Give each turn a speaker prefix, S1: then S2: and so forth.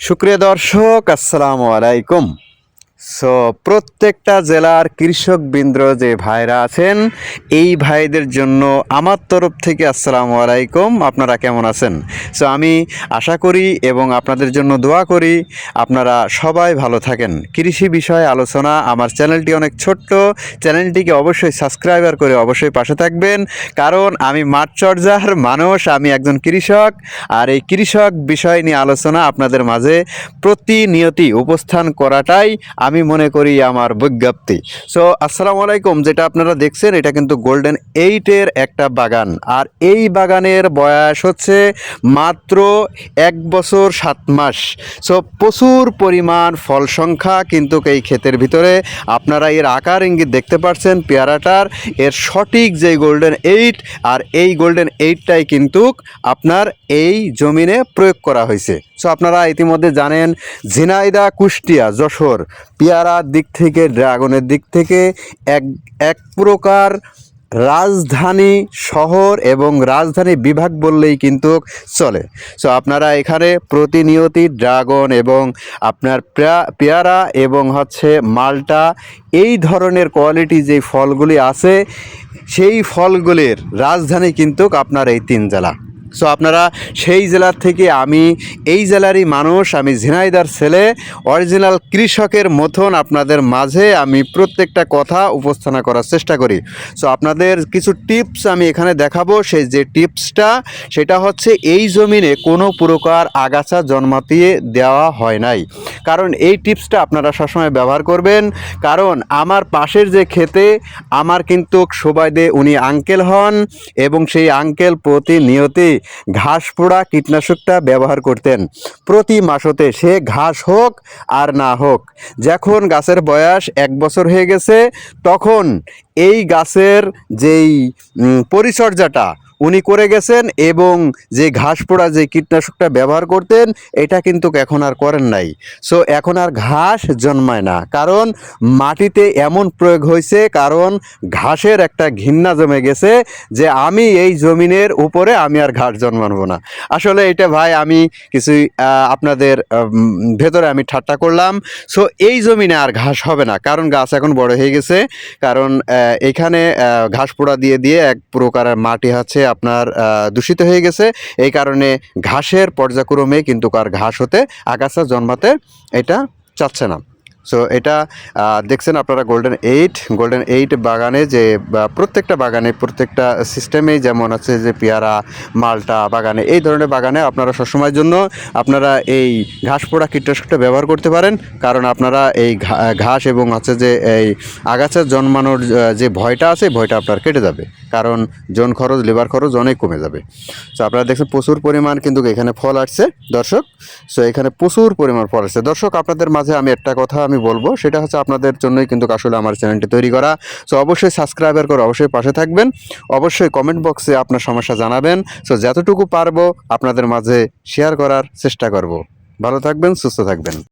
S1: সুপ্রিয় দর্শক, আসসালামু আলাইকুম। প্রত্যেকটা জেলার কৃষকবৃন্দ যে ভাইরা আছেন, এই ভাইদের জন্য আমার তরফ থেকে আসসালামু আলাইকুম। আপনারা কেমন আছেন? আমি আশা করি এবং আপনাদের জন্য দোয়া করি আপনারা সবাই ভালো থাকেন। কৃষি বিষয়ে আলোচনা, আমার চ্যানেলটি অনেক ছোট্ট, চ্যানেলটিকে অবশ্যই সাবস্ক্রাইবার করে অবশ্যই পাশে থাকবেন, কারণ আমি মাঠ চর্যার মানুষ, আমি একজন কৃষক। আর এই কৃষক বিষয় নিয়ে আলোচনা আপনাদের মাঝে প্রতিনিয়তই উপস্থান করাটাই আমি মনে করি আমার বিজ্ঞপ্তি। আসসালামু আলাইকুম। যেটা আপনারা দেখছেন, এটা কিন্তু গোল্ডেন 8-এর একটা বাগান। আর এই বাগানের বয়স হচ্ছে মাত্র 1 বছর 7 মাস। প্রচুর পরিমাণ ফল সংখ্যা কিন্তু এই ক্ষেতের ভিতরে আপনারা এর আকার ইঙ্গিত দেখতে পাচ্ছেন পেয়ারাটার। এর সঠিক যে গোল্ডেন 8, আর এই গোল্ডেন 8টাই কিন্তু আপনার এই জমিনে প্রয়োগ করা হয়েছে। আপনারা ইতিমধ্যে জানেন, ঝিনাইদহ, কুষ্টিয়া, যশোর পেয়ারার দিক থেকে, ড্রাগনের দিক থেকে এক প্রকার রাজধানী শহর এবং রাজধানী বিভাগ বললেই কিন্তু চলে। আপনারা এখানে প্রতিনিয়তই ড্রাগন এবং আপনার পেয়ারা এবং হচ্ছে মালটা, এই ধরনের কোয়ালিটি যে ফলগুলি আছে, সেই ফলগুলির রাজধানী কিন্তু আপনার এই 3 জেলা। আপনারা সেই জেলার থেকে, আমি এই জেলারই মানুষ, আমি ঝিনাইদার ছেলে, অরিজিনাল কৃষকের মতন আপনাদের মাঝে আমি প্রত্যেকটা কথা উপস্থাপনা করার চেষ্টা করি। আপনাদের কিছু টিপস আমি এখানে দেখাবো। সেই যে টিপসটা, সেটা হচ্ছে এই জমিনে কোনো প্রকার আগাছা জন্মাতে দেওয়া হয় নাই। কারণ এই টিপসটা আপনারা সবসময় ব্যবহার করবেন, কারণ আমার পাশের যে ক্ষেতে আমার কিন্তু সুবাইদে উনি আঙ্কেল হন, এবং সেই আঙ্কেল প্রতিনিয়তই ঘাস পোড়া কীটনাশকটা ব্যবহার করতেন প্রতি মাসতে, সে ঘাস হোক আর না হোক। যখন গাছের বয়স 1 বছর হয়ে গেছে, তখন এই গাছের যেই পরিচর্যাটা উনি করে গেছেন, এবং যে ঘাস পোড়া যে কীটনাশকটা ব্যবহার করতেন, এটা কিন্তু এখন আর করেন নাই। এখন আর ঘাস জন্মায় না, কারণ মাটিতে এমন প্রয়োগ হয়েছে, কারণ ঘাসের একটা ঘৃণা জমে গেছে যে আমি এই জমিনের উপরে আমি আর ঘাস জন্মাবো না। আসলে এটা ভাই আমি কিছুই আপনাদের ভেতরে আমি ঠাট্টা করলাম। এই জমিনে আর ঘাস হবে না, কারণ গাছ এখন বড় হয়ে গেছে। কারণ এখানে ঘাস পোড়া দিয়ে দিয়ে এক প্রকারের মাটি হচ্ছে আপনার দূষিত হয়ে গেছে। এই কারণে ঘাসের পর্যায়ক্রমে কিন্তু আর ঘাস হতে, আগাছা জন্মাতে এটা চাচ্ছে না। এটা দেখছেন আপনারা গোল্ডেন 8 বাগানে, যে প্রত্যেকটা বাগানে, প্রত্যেকটা সিস্টেমেই যেমন আছে যে পেয়ারা, মালটা বাগানে, এই ধরনের বাগানে আপনারা সবসময়ের জন্য আপনারা এই ঘাস পোড়া কীটনাশকটা ব্যবহার করতে পারেন। কারণ আপনারা এই ঘাস এবং হচ্ছে যে এই আগাছা জন্মানোর যে ভয়টা আছে, ভয়টা আপনার কেটে যাবে, কারণ জন খরচ, লেবার খরচ অনেক কমে যাবে। আপনারা দেখছেন প্রচুর পরিমাণ কিন্তু এখানে ফল আসছে দর্শক। এখানে প্রচুর পরিমাণ ফল আসছে দর্শক। আপনাদের মাঝে আমি একটা কথা আমি বলবো, সেটা হচ্ছে আপনাদের জন্যই কিন্তু আসলে আমার চ্যানেলটি তৈরি করা। অবশ্যই সাবস্ক্রাইবার করে অবশ্যই পাশে থাকবেন, অবশ্যই কমেন্ট বক্সে আপনার সমস্যা জানাবেন। যতটুকু পারবো আপনাদের মাঝে শেয়ার করার চেষ্টা করব। ভালো থাকবেন, সুস্থ থাকবেন।